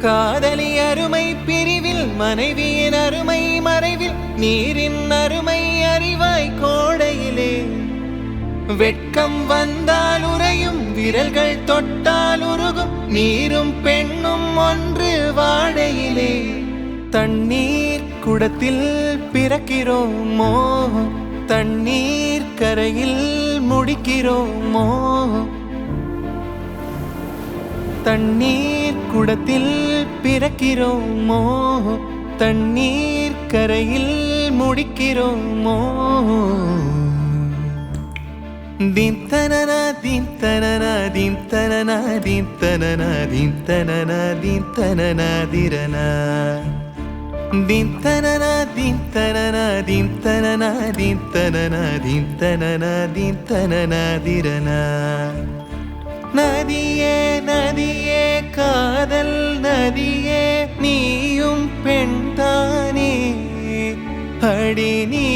காதலி அருமை பிரிவில் மனைவியின் அருமை மறைவில் நீரின் அருமை அறிவாய் கோடையிலே வெட்கம் வந்தால் உறையும் விரல்கள் தொட்டால் உருகும் நீரும் பெண்ணும் ஒன்று வாடையிலே தண்ணீர் குடத்தில் பிறக்கிறோமோ தண்ணீர் கரையில் முடிக்கிறோமோ தண்ணீர் குடத்தில் பிறக்கிறோமோ தண்ணீர் கரையில் முடிக்கிறோமோ தீம் தனனா தீம் தனனா தீம் தனனா தீம் தனனா தீம் தனனா தீம் தனனா திரனா தீம் தனனா தீம் தனனா தீம் தனனா தீம் தனனா தீம் தனனா தீம் தனனா திரனா நதியே நதியே காதல் நதியே நீயும் பெண்தானே அடி நீ